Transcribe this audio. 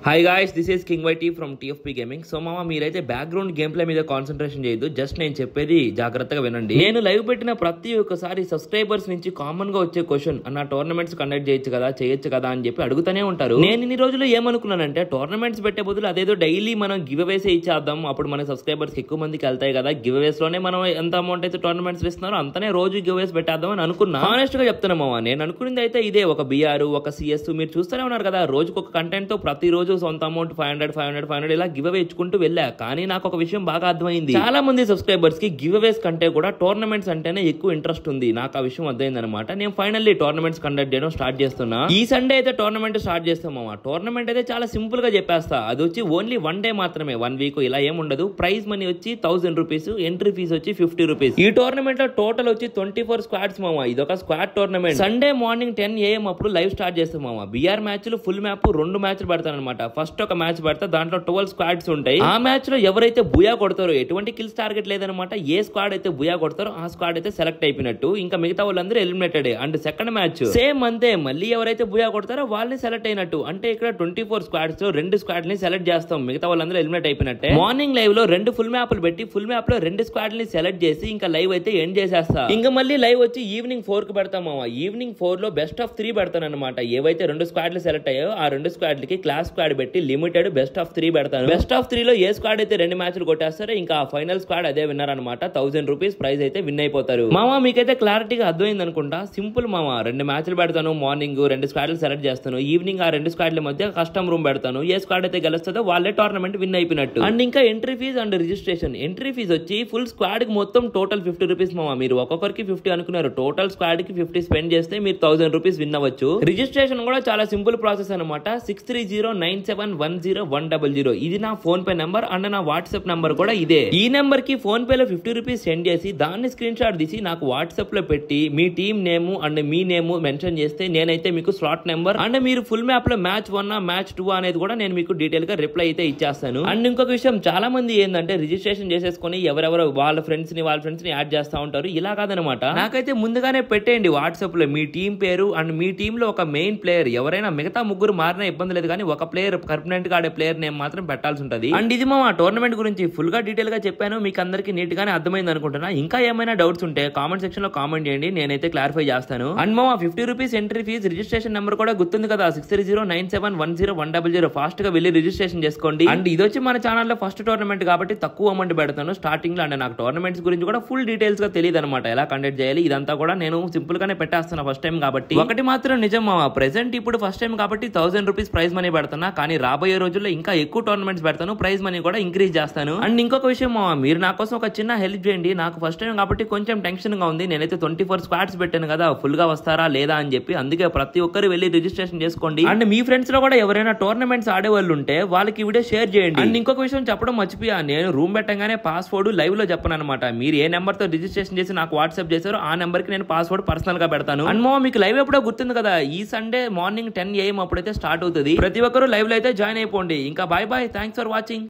Hi guys, this is king YT from TFP gaming. So మామ, మీరైతే background game play మీద concentration చేయొద్దు. Just నేను చెప్పేది జాగ్రత్తగా వినండి. నేను లైవ్ పెట్టిన ప్రతి ఒక్కసారి సబ్స్క్రైబర్స్ నుంచి కామన్ గా వచ్చే క్వశ్చన్, అన్న టోర్నమెంట్స్ కండక్ట్ చేయొచ్చు కదా అని చెప్పి అడుగుతూనే ఉంటారు. నేను ఇన్ని రోజులు ఏమనుకున్నానంటే, టోర్నమెంట్స్ పెట్టే బదులు అదేదో డైలీ మనం గివ్ అవేస్ ఇచ్చేద్దాం, అప్పుడు మన సబ్స్క్రైబర్స్ ఎక్కువ మందికి వెళ్తాయి కదా, గివ్ అవేస్ లోనే మనం ఎంత అమౌంట్ అయితే టోర్నమెంట్స్ ఇస్తున్నారో అంతనే రోజు గివ్ అవేస్ పెట్టేద్దాం అని అనుకున్నా. హానెస్ట్ గా చెప్తున్నా మామ, నేను అనుకున్నది అయితే ఇదే. ఒక బిఆర్, ఒక సిఎస్ మీరు చూస్తూనే ఉన్నారు కదా, రోజుకు ఒక కంటెంట్ తో ప్రతి రోజు సొంత అమౌంట్ 500 ఇలా గివ్ అవే ఇచ్చుకుంటూ వెళ్ళా. కానీ నాకు ఒక విషయం బాగా అర్థమైంది. చాలా మంది సబ్స్క్రైబర్స్ కి గివ్ అవేస్ కంటే కూడా టోర్నమెంట్స్ అంటేనే ఎక్కువ ఇంట్రెస్ట్ ఉంది. నాకు ఆ విషయం అర్థమైంది అనమాట. నేను ఫైనల్లీ టోర్నమెంట్స్ కండక్ట్ చేయడం స్టార్ట్ చేస్తున్నా. ఈ సండే అయితే టోర్నమెంట్ స్టార్ట్ చేస్తామా. టోర్నమెంట్ అయితే చాలా సింపుల్ గా చెప్పేస్తా. అది వచ్చి ఓన్లీ 1 డే మాత్రమే, 1 వీక్ ఇలా ఏం ఉండదు. ప్రైజ్ మనీ వచ్చి 1000 రూపీస్, ఎంట్రీ ఫీజ్ వచ్చి 50 రూపీస్. ఈ టోర్నమెంట్ లో టోటల్ వచ్చి 24 స్క్వాడ్స్ మామా. ఇది ఒక squad tournament. Sunday morning 10 AM అప్పుడు లైవ్ స్టార్ట్ చేస్తాం మామా. బిఆర్ మ్యాచ్లు ఫుల్ మ్యాప్ 2 మ్యాచ్లు పెడతాను అనమాట. ఫస్ట్ ఒక మ్యాచ్ పెడతా, దాంట్లో 12 స్క్వాడ్స్ ఉంటాయి. ఆ మ్యాచ్ లో ఎవరైతే బుయా కొడతారో, ఎటువంటి కిల్స్ టార్గెట్ లేదనమాట, ఏ స్క్వాడ్ అయితే బుయా కొడతారో ఆ స్క్వాడ్ అయితే సెలెక్ట్ అయిపోయినట్టు. ఇంకా మిగతా వాళ్ళందరూ eliminated. And second match same అంతే, మళ్ళీ ఎవరైతే బుయా కొడతారో వాళ్ళని సెలెక్ట్ అయినట్టు. అంటే ఇక్కడ 24 స్క్వాడ్స్ లో 2 స్క్వాడ్ ని సెలెక్ట్ చేస్తాం, మిగతా వాళ్ళందరూ ఎలిమినేట్ అయిపోయినట్టే. మార్నింగ్ లైవ్ లో 2 ఫుల్ మ్యాప్లు పెట్టి, ఫుల్ మ్యాప్ లో 2 స్క్వాడ్ ని సెలెక్ట్ చేసి ఇంకా లైవ్ అయితే ఎండ్ చేసేస్తా. ఇంకా మళ్ళీ లైవ్ వచ్చి ఈవినింగ్ 4 కి పెడతామా. ఈవినింగ్ 4 లో బెస్ట్ ఆఫ్ 3 పెడతాను అనమాట. ఏవైతే 2 స్క్వాడ్లు సెలెక్ట్ అయ్యాయో ఆ 2 స్క్వాడ్లకి క్లాస్ స్క్వాడ్ పెట్టి లిమిటెడ్ బెస్ట్ ఆఫ్ 3 పెడతాను. బెస్ట్ ఆఫ్ 3 లో ఏ స్క్వాడ్ అయితే 2 మ్యాచ్లు కొట్టేస్తారో ఇంకా ఫైనల్ స్క్వాడ్ అదే విన్నర్ అనమాట. 1000 రూపీస్ ప్రైజ్ అయితే విన్ అయిపోతారు. మామా మీకైతే క్లారిటీగా అర్థమైంది అనుకుంటా. సింపుల్ మామా, 2 మ్యాచ్లు పెడతాను. మార్నింగ్ 2 స్క్వాడ్లు సెలెక్ట్ చేస్తాను. ఈవినింగ్ ఆ 2 స్క్వాడ్ల మధ్య కస్టమ్ రూమ్ పెడతాను. ఏ స్క్వాడ్ అయితే గెలుస్తుందో వాళ్ళే టోర్నమెంట్ విన్ అయిపోయినట్టు. అండ్ ఇంకా entry fee and registration. Entry fee వచ్చి ఫుల్ స్క్వాడ్ కి మొత్తం టోటల్ 50 రూపీస్ మామా. మీరు ఒక్కొక్కరికి 50 అనుకున్నారు, టోటల్ స్క్వాడ్ కి 50 స్పెండ్ చేస్తే మీరు 1000 రూపీస్ విన్ అవ్వచ్చు. రిజిస్ట్రేషన్ కూడా చాలా సింపుల్ ప్రాసెస్ అనమాట. 6309710100. ఇది నా ఫోన్ పే నెంబర్ అండ్ నా వాట్సాప్ నెంబర్ కూడా ఇదే. ఈ నెంబర్ కి ఫోన్ పే లో 50 రూపీస్ సెండ్ చేసి దాన్ని స్క్రీన్ షాట్ తీసి నాకు వాట్సాప్ లో పెట్టి మీ టీం నేమ్ అండ్ మీ నేమ్ మెన్షన్ చేస్తే నేనైతే మీకు స్లాట్ నెంబర్ అండ్ మీరు ఫుల్ మ్యాప్ లో మ్యాచ్ 1 మ్యాచ్ 2 అనేది కూడా నేను మీకు డీటెయిల్ గా రిప్లై అయితే ఇచ్చేస్తాను. అండ్ ఇంకొక విషయం, చాలా మంది ఏంటంటే రిజిస్ట్రేషన్ చేసేసుకుని ఎవరెవరు వాళ్ళ ఫ్రెండ్స్ ని యాడ్ చేస్తా ఉంటారు. ఇలా కాదనమాట, నాకైతే ముందుగానే పెట్టేయండి వాట్సాప్ లో మీ టీం పేరు అండ్ మీ టీం లో ఒక మెయిన్ ప్లేయర్, ఎవరైనా మిగతా ముగ్గురు మారినా ఇబ్బంది లేదు, కానీ ఒక ప్లేయర్ పర్మనెంట్ గా ఆడే ప్లేయర్ నేమ్ మాత్రం పెట్టాల్సి ఉంటుంది. అండ్ ఇది మా టోర్నమెంట్ గురించి ఫుల్ గా డీటెయిల్ గా చెప్పాను. మీకు అందరికి నీట్ గానే అర్థమైంది అనుకుంటున్నా. ఇంకా ఏమైనా డౌట్స్ ఉంటే కామెంట్ సెక్షన్ లో కామెంట్ చేయండి, నేనైతే క్లారిఫై చేస్తాను. అండ్ మా 50 rupees entry fee, registration number కూడా గుర్తుంది కదా, 6309710100. ఫాస్ట్ గా వెళ్ళి రిజిస్ట్రేషన్ చేసుకోండి. అండ్ ఇది వచ్చి మన ఛానల్లో ఫస్ట్ టోర్నమెంట్ కాబట్టి తక్కువ అమౌంట్ పెడతాను స్టార్టింగ్ లో. అండ్ నాకు టోర్నమెంట్స్ గురించి కూడా ఫుల్ డీటెయిల్స్ గా తెలియదు అనమాట, ఎలా కండక్ట్ చేయాలి ఇదంతా కూడా నేను సింపుల్ గానే పెట్టేస్తున్నా ఫస్ట్ టైం కాబట్టి. ఒకటి మాత్రం నిజం మామ, ప్రెసెంట్ ఇప్పుడు ఫస్ట్ టైం కాబట్టి 1000 రూపీస్ ప్రైజ్ మనీ పెడుతున్నా, కానీ రాబోయే రోజుల్లో ఇంకా ఎక్కువ టోర్నమెంట్స్ పెడతాను, ప్రైజ్ మనీ కూడా ఇంక్రీజ్ చేస్తాను. అండ్ ఇంకొక విషయం మామ, మీరు నా కోసం ఒక చిన్న హెల్ప్ చేయండి. నాకు ఫస్ట్ టైం కాబట్టి కొంచెం టెన్షన్ గా ఉంది. నేనైతే 24 స్క్వాడ్స్ పెట్టాను కదా, ఫుల్ గా వస్తారా లేదా అని చెప్పి. అందుకే ప్రతి ఒక్కరు వెళ్ళి రిజిస్ట్రేషన్ చేసుకోండి. అండ్ మీ ఫ్రెండ్స్ లో కూడా ఎవరైనా టోర్నమెంట్స్ ఆడే వాళ్ళు ఉంటే వాళ్ళకి వీడియో షేర్ చేయండి. అండ్ ఇంకొక విషయం చెప్పడం మర్చిపోయా, నేను రూమ్ పెట్టగానే పాస్వర్డ్ లైవ్ లో చెప్పను అనమాట. మీరు ఏ నెంబర్ తో రిజిస్ట్రేషన్ చేసి నాకు వాట్సాప్ చేశారో ఆ నెంబర్ కి నేను పాస్వర్డ్ పర్సనల్ గా పెడతాను. అండ్ మామ మీకు లైవ్ ఎప్పుడో గుర్తుంది కదా, ఈ సండే మార్నింగ్ 10 AM అప్పుడైతే స్టార్ట్ అవుతుంది. ప్రతి ఒక్కరు లైవ్ లో అయితే జాయిన్ అయిపోండి. ఇంకా bye bye, thanks for watching.